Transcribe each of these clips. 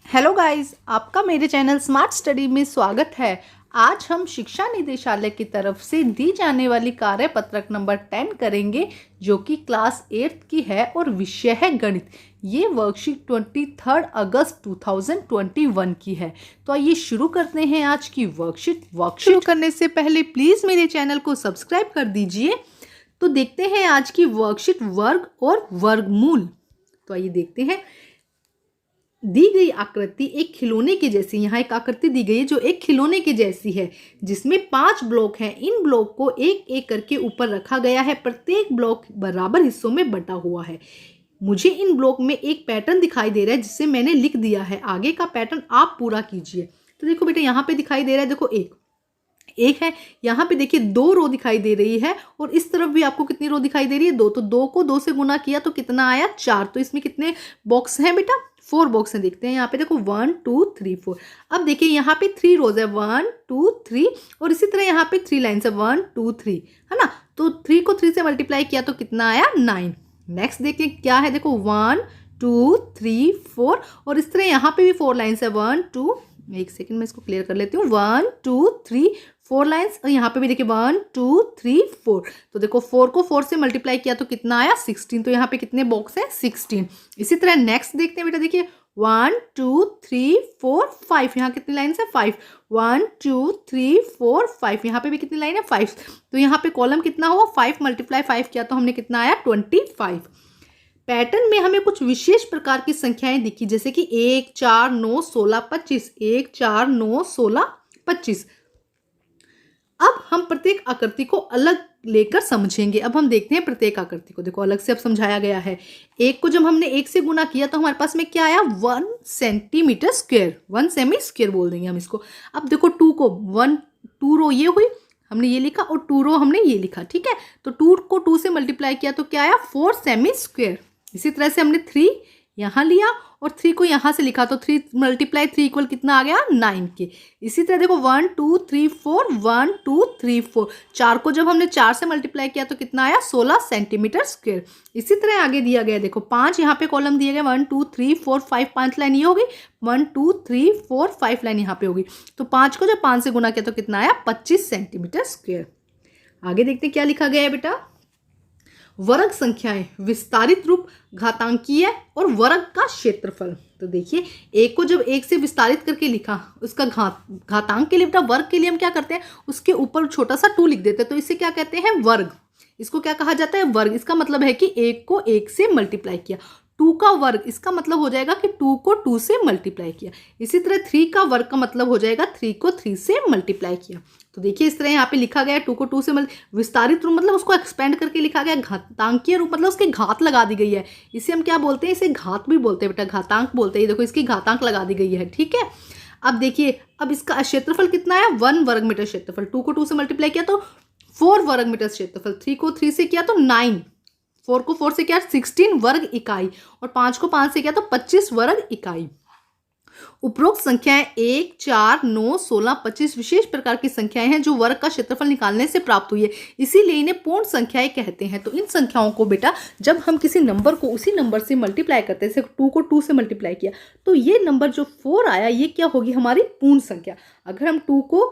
Hello guys, आपका मेरे channel smart study में स्वागत है। आज हम शिक्षा निदेशालय की तरफ से दी जाने वाली कार्यपत्रक नंबर 10 करेंगे, जो कि क्लास 8 की है और विषय है गणित। ये वर्कशीट 23 अगस्त 2021 की है। तो आइए शुरू करते हैं आज की वर्कशीट। शुरू करने से पहले प्लीज़ मेरे चैनल को सब्सक्राइब कर दीजिए। तो देखते हैं आज की वर्कशीट वर्ग और वर्गमूल। तो आइए देखते हैं। दी गई आकृति एक खिलौने के जैसी, यहाँ एक आकृति दी गई है जो एक खिलौने के जैसी है, जिसमें 5 ब्लॉक हैं। इन ब्लॉक को एक एक करके ऊपर रखा गया है। प्रत्येक ब्लॉक बराबर हिस्सों में बटा हुआ है। मुझे इन ब्लॉक में एक पैटर्न दिखाई दे रहा है, जिसे मैंने लिख दिया है। आगे का पैटर्न आप पूरा कीजिए। तो देखो बेटा, यहाँ पे दिखाई दे रहा है, देखो एक है। यहाँ पे देखिए 2 रो दिखाई दे रही है, और इस तरफ भी आपको कितनी रो दिखाई दे रही है? 2। तो 2 को 2 से गुना किया तो कितना आया? 4। तो इसमें कितने बॉक्स हैं बेटा? 4 बॉक्स हैं। देखते हैं यहाँ पे, देखो 1 2 3 4। अब देखिए यहाँ पे 3 रोज है, 1 2 3, और इसी तरह यहाँ पे 3 लाइन्स है, 1 2 3, है ना। तो 3 को 3 से मल्टीप्लाई किया तो कितना आया? 9। नेक्स्ट देखिए क्या है, देखो 1 2 3 4, और इस तरह यहाँ पे भी 4 लाइन्स है, 1 2, एक सेकंड में इसको क्लियर कर लेती हूँ, 1 2 3 4 लाइन्स, और यहाँ पे भी देखिए 1 2 3 4। तो देखो 4 को 4 से मल्टीप्लाई किया तो कितना आया? 16। तो यहाँ पे कितने बॉक्स हैं? 16। इसी तरह नेक्स्ट देखते हैं बेटा, देखिए 1 2 3 4 5, यहाँ कितनी लाइन्स है? 5। 1 2 3 4 5, यहाँ पे भी कितनी लाइन है? 5। तो यहाँ पे कॉलम कितना हुआ? 5 मल्टीप्लाई 5 किया तो हमने कितना आया? 25। पैटर्न में हमें कुछ विशेष प्रकार की संख्याएं दिखी, जैसे कि 1 4 9 16 25, 1 4 9 16 25। अब हम प्रत्येक आकृति को अलग लेकर समझेंगे। अब हम देखते हैं प्रत्येक आकृति को। देखो अलग से अब समझाया गया है। 1 को जब हमने 1 से गुना किया तो हमारे पास में क्या आया? 1 सेंटीमीटर स्क्वायर, 1 सेमी स्क्वायर बोल देंगे हम इसको। अब देखो 2 को 2 रो ये हुई, हमने ये लिखा, और 2 रो हमने ये लिखा, ठीक है। तो 2 को 2 से मल्टीप्लाई किया तो क्या आया? 4 सेमी स्क्वायर। इसी तरह से हमने 3 यहाँ लिया और 3 को यहाँ से लिखा तो 3 मल्टीप्लाई 3 इक्वल कितना आ गया? 9 के। इसी तरह देखो 1 2 3 4, 1 2 3 4, 4 को जब हमने 4 से मल्टीप्लाई किया तो कितना आया? 16 सेंटीमीटर स्क्वायर। इसी तरह आगे दिया गया, देखो 5 यहाँ पे कॉलम दिए गए, 1 2 3 4 5, 5 लाइन ये होगी, 1 2 3 4 5 लाइन यहाँ पे होगी। तो 5 को जब 5 से गुना किया तो कितना आया? 25 सेंटीमीटर स्क्वायर। आगे देखते हैं क्या लिखा गया है बेटा। वर्ग संख्याएं, विस्तारित रूप, घातांकीय और वर्ग का क्षेत्रफल। तो देखिए 1 को जब 1 से विस्तारित करके लिखा, उसका घातांक के लिए बेटा, वर्ग के लिए हम क्या करते हैं? उसके ऊपर छोटा सा 2 लिख देते हैं। तो इसे क्या कहते हैं? वर्ग। इसको क्या कहा जाता है? वर्ग। इसका मतलब है कि 1 को 1 से मल्टीप्लाई किया। 2 का वर्ग, इसका मतलब हो जाएगा कि 2 को 2 से मल्टीप्लाई किया। इसी तरह 3 का वर्ग का मतलब हो जाएगा 3 को 3 से मल्टीप्लाई किया। तो देखिए इस तरह यहाँ पे लिखा गया 2 को 2 से विस्तारित रूप मतलब उसको एक्सपेंड करके लिखा गया। घातांकीय रूप मतलब उसके घात लगा दी गई है। इसे हम क्या बोलते हैं? इसे घात भी बोलते हैं बेटा, घातांक बोलते हैं। देखो इसकी घातांक लगा दी गई है, ठीक है। अब देखिए, अब इसका क्षेत्रफल कितना है? 1 वर्ग मीटर क्षेत्रफल। 2 को 2 से मल्टीप्लाई किया तो 4 वर्ग मीटर क्षेत्रफल। 3 को 3 से किया तो 9, 4 को 4 से किया 16 वर्ग इकाई, और 5 को 5 से किया तो 25 वर्ग इकाई। उपरोक्त संख्याएं 1 4 9 16 25 विशेष प्रकार की संख्याएं हैं जो वर्ग का क्षेत्रफल निकालने से प्राप्त हुई है, इसीलिए इन्हें पूर्ण संख्याएं कहते हैं। तो इन संख्याओं को बेटा, जब हम किसी नंबर को उसी नंबर से मल्टीप्लाई करते हैं, जैसे 2 को 2 से मल्टीप्लाई किया तो ये नंबर जो 4 आया, ये क्या होगी? हमारी पूर्ण संख्या। अगर हम 2 को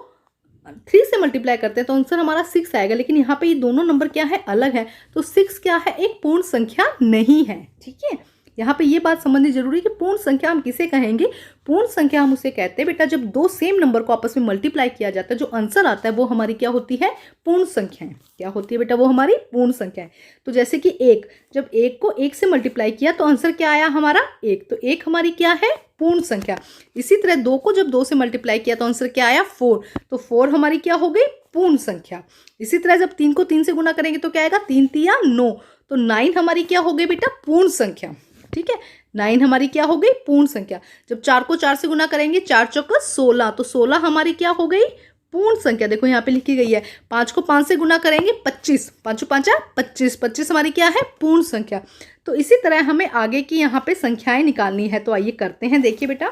3 से मल्टीप्लाई करते हैं तो आंसर हमारा 6 आएगा, लेकिन यहाँ पे ये दोनों नंबर क्या है? अलग है। तो 6 क्या है? एक पूर्ण संख्या नहीं है, ठीक है। यहाँ पे ये बात समझनी जरूरी है कि पूर्ण संख्या हम किसे कहेंगे? पूर्ण संख्या हम उसे कहते हैं बेटा जब 2 सेम नंबर को आपस में मल्टीप्लाई किया जाता है, जो आंसर आता है वो हमारी क्या होती है? पूर्ण संख्याएं। क्या होती है बेटा? वो हमारी पूर्ण संख्याएं। तो जैसे कि 1, जब 1 को 1 से मल्टीप्लाई किया तो आंसर क्या आया हमारा? 1। तो 1 हमारी क्या है? पूर्ण संख्या। इसी तरह 2 को जब 2 से मल्टीप्लाई किया तो आंसर क्या आया? 4। तो 4 हमारी क्या हो गई? पूर्ण संख्या। इसी तरह जब 3 को 3 से गुना करेंगे तो क्या आएगा? 3 3 9। तो 9 हमारी क्या हो गई बेटा? पूर्ण संख्या, ठीक है। 9 हमारी क्या हो गई? पूर्ण संख्या। जब 4 को 4 से गुना करेंगे, 4 चौका 16, तो 16 हमारी क्या हो गई? पूर्ण संख्या। देखो यहाँ पे लिखी गई है। 5 को 5 से गुना करेंगे, 25, 5 5 25, 25 हमारी क्या है? पूर्ण संख्या। तो इसी तरह हमें आगे की यहाँ पे संख्याएं निकालनी है। तो आइए करते हैं। देखिए बेटा,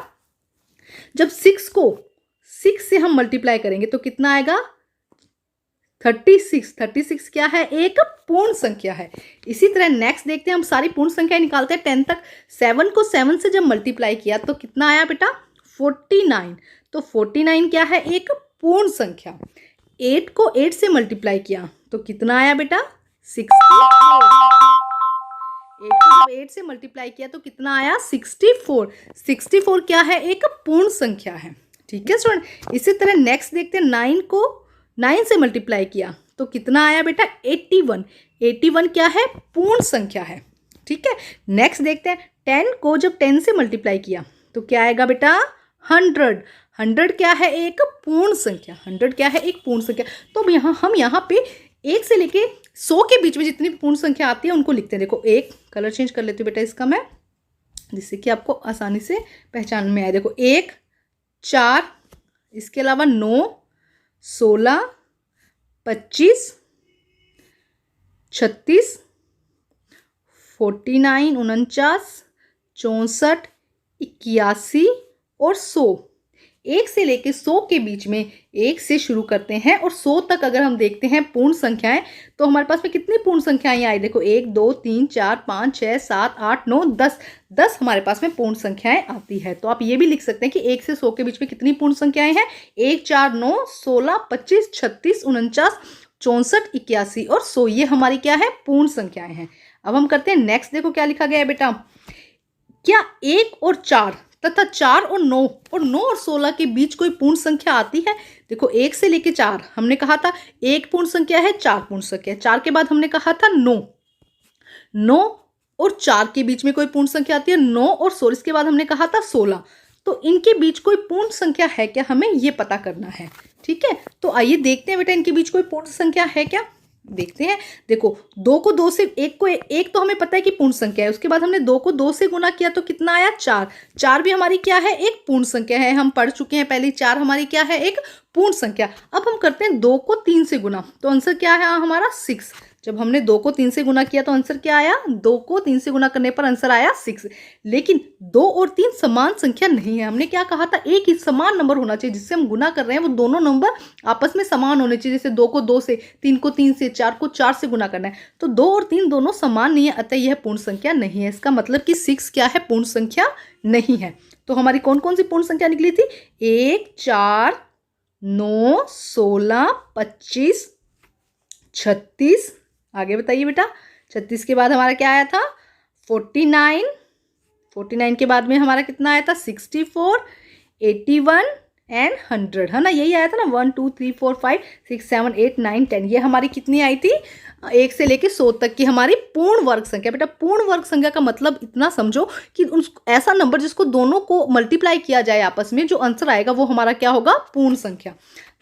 जब 6 को 6 से हम मल्टीप्लाई करेंगे तो कितना आएगा? 36 क्या है, एक पूर्ण संख्या है। इसी तरह नेक्स्ट देखते हैं, हम सारी पूर्ण संख्या निकालते हैं 10 तक। 7 को 7 से जब मल्टीप्लाई किया तो कितना आया बेटा, 49। तो 49 क्या है, एक पूर्ण संख्या। 8 को 8 से मल्टीप्लाई किया तो कितना आया बेटा, 64। 8 को जब 8 से मल्टीप्लाई किया तो कितना आया, 64। 64 क्या है, एक पूर्ण संख्या है। ठीक है स्टूडेंट। इसी तरह नेक्स्ट देखते हैं, 9 को 9 से मल्टीप्लाई किया तो कितना आया बेटा, 81। 81 क्या है, पूर्ण संख्या है। ठीक है। नेक्स्ट देखते हैं, 10 को जब 10 से मल्टीप्लाई किया तो क्या आएगा बेटा, 100। 100 क्या है, एक पूर्ण संख्या। 100 क्या है, एक पूर्ण संख्या। तो अब हम यहाँ पे 1 से लेके 100 के बीच में जितनी पूर्ण संख्या आती है उनको लिखते हैं। देखो, एक कलर चेंज कर लेती हूँ बेटा इसका मैं, जिससे कि आपको आसानी से पहचान में आए। देखो, 1, 4, इसके अलावा 9, 16, 25, 36, 49, 49, 64, 81 और 100। 1 से लेके 100 के बीच में 1 से शुरू करते हैं और 100 तक अगर हम देखते हैं पूर्ण संख्याएं तो हमारे पास में कितनी पूर्ण संख्याएं आई, देखो 1, 2, 3, 4, 5, 6, 7, 8, 9, 10। 10 हमारे पास में पूर्ण संख्याएं आती है। तो आप ये भी लिख सकते हैं कि 1 से 100 के बीच में कितनी पूर्ण संख्याएं हैं, 1, 4, 9, 16, 25, 36, 49, 64, 81 और 100। ये हमारी क्या है, पूर्ण संख्याएं हैं। अब हम करते हैं नेक्स्ट। देखो क्या लिखा गया है बेटा, क्या 1 और 4 तथा 4 और 9 और 9 और 16 के बीच कोई पूर्ण संख्या आती है। देखो, 1 से लेके 4 हमने कहा था एक पूर्ण संख्या है, 4 पूर्ण संख्या है। 4 के बाद हमने कहा था 9। 9 और 4 के बीच में कोई पूर्ण संख्या आती है, 9 और 16। इसके बाद हमने कहा था 16। तो इनके बीच कोई पूर्ण संख्या है क्या, हमें ये पता करना है। ठीक है। तो आइए देखते हैं बेटा, इनके बीच कोई पूर्ण संख्या है क्या, देखते हैं। देखो, 2 को 2 से, 1 तो हमें पता है कि पूर्ण संख्या है। उसके बाद हमने 2 को 2 से गुना किया तो कितना आया, 4। 4 भी हमारी क्या है, एक पूर्ण संख्या है। हम पढ़ चुके हैं पहले, 4 हमारी क्या है, एक पूर्ण संख्या। अब हम करते हैं 2 को 3 से गुना तो आंसर क्या है हमारा, 6। जब हमने 2 को 3 से गुना किया तो आंसर क्या आया, 2 को 3 से गुना करने पर आंसर आया 6। लेकिन 2 और 3 समान संख्या नहीं है। हमने क्या कहा था, एक ही समान नंबर होना चाहिए जिससे हम गुना कर रहे हैं वो दोनों नंबर आपस में समान होने चाहिए। जैसे 2 को 2 से, 3 को 3 से, 4 को 4 से गुना करना है। तो 2 और 3 दोनों समान नहीं है, अतः यह पूर्ण संख्या नहीं है। इसका मतलब कि 6 क्या है, पूर्ण संख्या नहीं है। तो हमारी कौन कौन सी पूर्ण संख्या निकली थी, 1, 4, 9, 16, 25, 36। आगे बताइए बेटा, 36 के बाद हमारा क्या आया था, 49। 49 के बाद में हमारा कितना आया था, 64, 81 एंड 100, है ना। यही आया था ना, 1, 2, 3, 4, 5, 6, 7, 8, 9, 10। ये हमारी कितनी आई थी, 1 से लेके 100 तक की हमारी पूर्ण वर्ग संख्या। बेटा, पूर्ण वर्ग संख्या का मतलब इतना समझो कि ऐसा नंबर जिसको दोनों को मल्टीप्लाई किया जाए आपस में, जो आंसर आएगा वो हमारा क्या होगा, पूर्ण संख्या।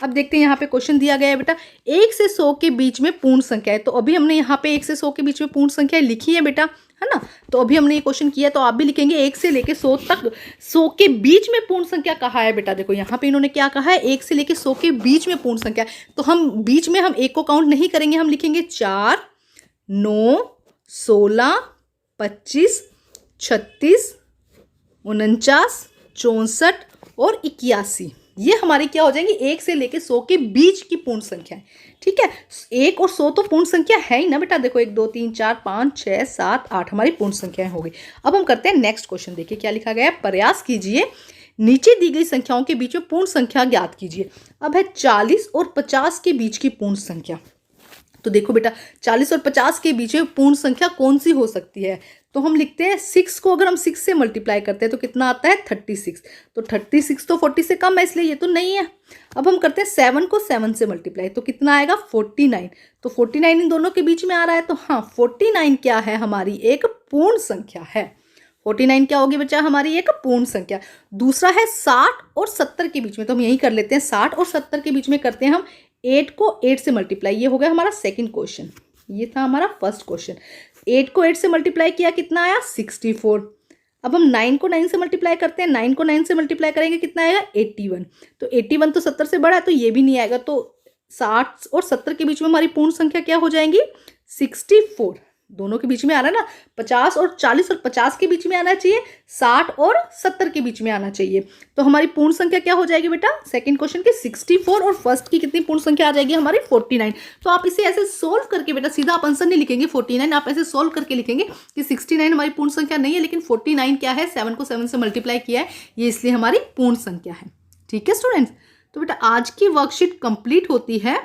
अब देखते हैं, यहाँ पे क्वेश्चन दिया गया है बेटा, 1 से 100 के बीच में पूर्ण संख्या है। तो अभी हमने यहाँ पे 1 से 100 के बीच में पूर्ण संख्या लिखी है बेटा, है ना। तो अभी हमने ये क्वेश्चन किया तो आप भी लिखेंगे 1 से लेके 100 तक, 100 के बीच में पूर्ण संख्या कहा है बेटा। देखो यहाँ पे इन्होंने क्या कहा है, 1 से लेके 100 के बीच में पूर्ण संख्या। तो हम बीच में हम 1 को काउंट नहीं करेंगे, हम लिखेंगे 4, 9, 16, 25, 36, 49, 64 और 81। ये हमारी क्या हो जाएंगी, 1 से लेके 100 के बीच की पूर्ण संख्या है। ठीक है। 1 और 100 तो पूर्ण संख्या है ही ना बेटा। देखो, 1, 2, 3, 4, 5, 6, 7, 8 हमारी पूर्ण संख्याएं हो गई। अब हम करते हैं नेक्स्ट क्वेश्चन। देखिए क्या लिखा गया है, प्रयास कीजिए नीचे दी गई संख्याओं के बीच में पूर्ण संख्या ज्ञात कीजिए। अब है 40 और 50 के बीच की पूर्ण संख्या। तो देखो बेटा, 40 और 50 के बीच में पूर्ण संख्या कौन सी हो सकती है। तो हम लिखते हैं 6 को अगर हम 6 से मल्टीप्लाई करते हैं तो कितना आता है, 36। तो 36 तो 40 से कम है, इसलिए ये तो नहीं है। अब हम करते हैं 7 को 7 से मल्टीप्लाई तो कितना आएगा, 49। तो 49 इन दोनों के बीच में आ रहा है। तो हाँ, 49 क्या है, हमारी एक पूर्ण संख्या है। 49 क्या होगी बच्चा, हमारी एक पूर्ण संख्या। दूसरा है 60 और 70 के बीच में। तो हम यही कर लेते हैं, 60 और 70 के बीच में करते हैं हम 8 को 8 से मल्टीप्लाई। ये हो गया हमारा सेकंड क्वेश्चन, ये था हमारा फर्स्ट क्वेश्चन। 8 को 8 से मल्टीप्लाई किया, कितना आया, 64। अब हम 9 को 9 से मल्टीप्लाई करते हैं, 9 को 9 से मल्टीप्लाई करेंगे, कितना आएगा, 81। तो 81 तो 70 से बड़ा है, तो ये भी नहीं आएगा। तो 60 और 70 के बीच में हमारी पूर्ण संख्या क्या हो जाएंगी, 64। दोनों के बीच में आ रहा है ना, 50 और 40 और 50 के बीच में आना चाहिए, 60 और 70 के बीच में आना चाहिए। तो हमारी पूर्ण संख्या क्या हो जाएगी बेटा, सेकंड क्वेश्चन की 64 और फर्स्ट की कितनी पूर्ण संख्या आ जाएगी हमारी 49। तो आप इसे ऐसे सोल्व करके बेटा, सीधा आप आंसर नहीं लिखेंगे 49, आप ऐसे सोल्व करके लिखेंगे कि 69 हमारी पूर्ण संख्या नहीं है, लेकिन 49 क्या है, 7 को 7 से मल्टीप्लाई किया है, ये इसलिए हमारी पूर्ण संख्या है। ठीक है स्टूडेंट्स, तो बेटा आज की वर्कशीट कंप्लीट होती है।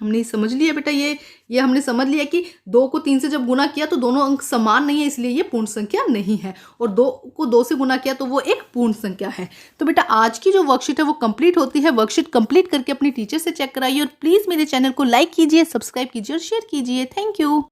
हमने समझ लिया बेटा, ये हमने समझ लिया कि 2 को 3 से जब गुना किया तो दोनों अंक समान नहीं है, इसलिए ये पूर्ण संख्या नहीं है, और 2 को 2 से गुना किया तो वो एक पूर्ण संख्या है। तो बेटा आज की जो वर्कशीट है वो कंप्लीट होती है। वर्कशीट कंप्लीट करके अपनी टीचर से चेक कराइए, और प्लीज़ मेरे चैनल को लाइक कीजिए, सब्सक्राइब कीजिए और शेयर कीजिए। Thank you.